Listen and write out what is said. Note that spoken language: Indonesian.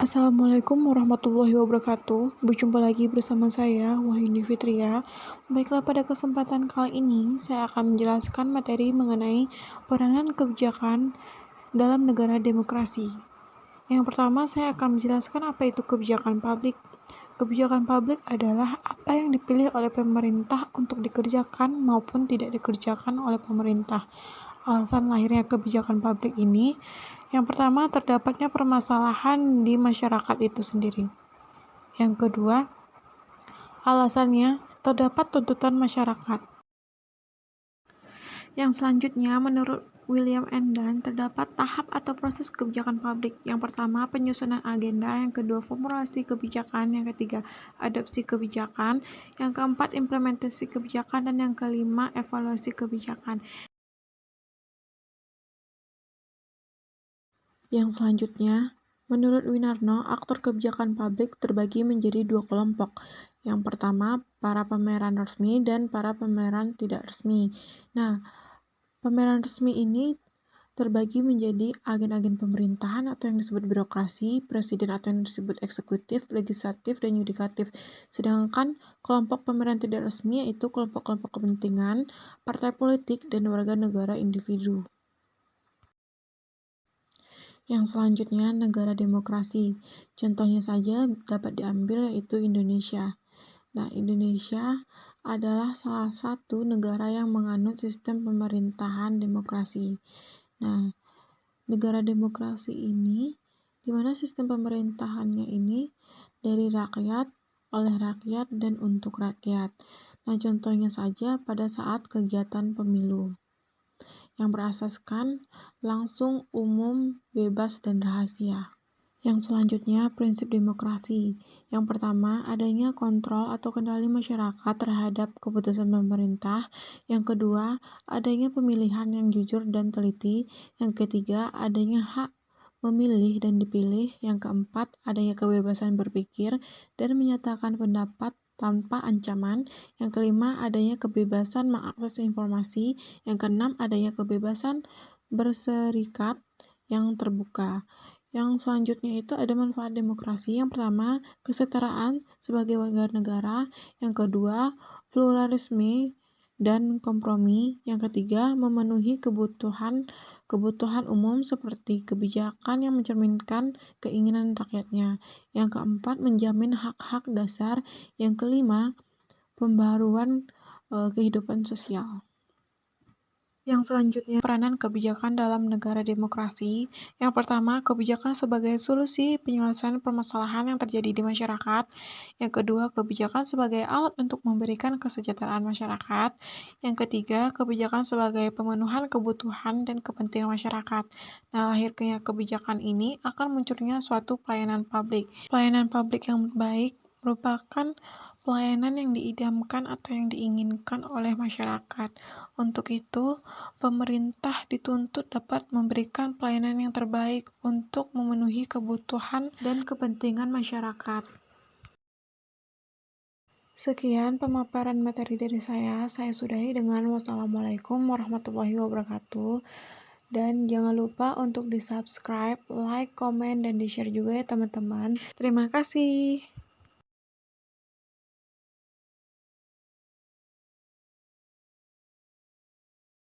Assalamualaikum warahmatullahi wabarakatuh. Berjumpa lagi bersama saya, Wahyuni Fitria. Baiklah, pada kesempatan kali ini saya akan menjelaskan materi mengenai peranan kebijakan dalam negara demokrasi. Yang pertama, saya akan menjelaskan apa itu kebijakan publik. Kebijakan publik adalah apa yang dipilih oleh pemerintah untuk dikerjakan maupun tidak dikerjakan oleh pemerintah. Alasan lahirnya kebijakan publik ini, yang pertama, terdapatnya permasalahan di masyarakat itu sendiri. Yang kedua, alasannya terdapat tuntutan masyarakat. Yang selanjutnya, menurut William Endan, terdapat tahap atau proses kebijakan publik. Yang pertama, penyusunan agenda. Yang kedua, formulasi kebijakan. Yang ketiga, adopsi kebijakan. Yang keempat, implementasi kebijakan. Dan yang kelima, evaluasi kebijakan. Yang selanjutnya, menurut Winarno, aktor kebijakan publik terbagi menjadi dua kelompok. Yang pertama, para pemeran resmi dan para pemeran tidak resmi. Nah, pemeran resmi ini terbagi menjadi agen-agen pemerintahan atau yang disebut birokrasi, presiden atau yang disebut eksekutif, legislatif, dan yudikatif. Sedangkan kelompok pemeran tidak resmi yaitu kelompok-kelompok kepentingan, partai politik, dan warga negara individu. Yang selanjutnya, negara demokrasi. Contohnya saja dapat diambil yaitu Indonesia. Nah, Indonesia adalah salah satu negara yang menganut sistem pemerintahan demokrasi. Nah, negara demokrasi ini, di mana sistem pemerintahannya ini dari rakyat, oleh rakyat, dan untuk rakyat. Nah, contohnya saja pada saat kegiatan pemilu yang berasaskan langsung, umum, bebas, dan rahasia. Yang selanjutnya, prinsip demokrasi. Yang pertama, adanya kontrol atau kendali masyarakat terhadap keputusan pemerintah. Yang kedua, adanya pemilihan yang jujur dan teliti. Yang ketiga, adanya hak memilih dan dipilih. Yang keempat, adanya kebebasan berpikir dan menyatakan pendapat tanpa ancaman. Yang kelima, adanya kebebasan mengakses informasi. Yang keenam, adanya kebebasan berserikat yang terbuka. Yang selanjutnya itu ada manfaat demokrasi. Yang pertama, kesetaraan sebagai warga negara. Yang kedua, pluralisme dan kompromi. Yang ketiga, memenuhi kebutuhan umum seperti kebijakan yang mencerminkan keinginan rakyatnya. Yang keempat, menjamin hak-hak dasar. Yang kelima, pembaruan kehidupan sosial. Yang selanjutnya, peranan kebijakan dalam negara demokrasi. Yang pertama, kebijakan sebagai solusi penyelesaian permasalahan yang terjadi di masyarakat. Yang kedua, kebijakan sebagai alat untuk memberikan kesejahteraan masyarakat. Yang ketiga, kebijakan sebagai pemenuhan kebutuhan dan kepentingan masyarakat. Nah, lahirnya kebijakan ini akan munculnya suatu pelayanan publik. Pelayanan publik yang baik merupakan pelayanan yang diidamkan atau yang diinginkan oleh masyarakat. Untuk itu, pemerintah dituntut dapat memberikan pelayanan yang terbaik untuk memenuhi kebutuhan dan kepentingan masyarakat. Sekian pemaparan materi dari saya sudahi dengan wassalamualaikum warahmatullahi wabarakatuh. Dan jangan lupa untuk di-subscribe, like, komen, dan di-share juga ya teman-teman. Terima kasih.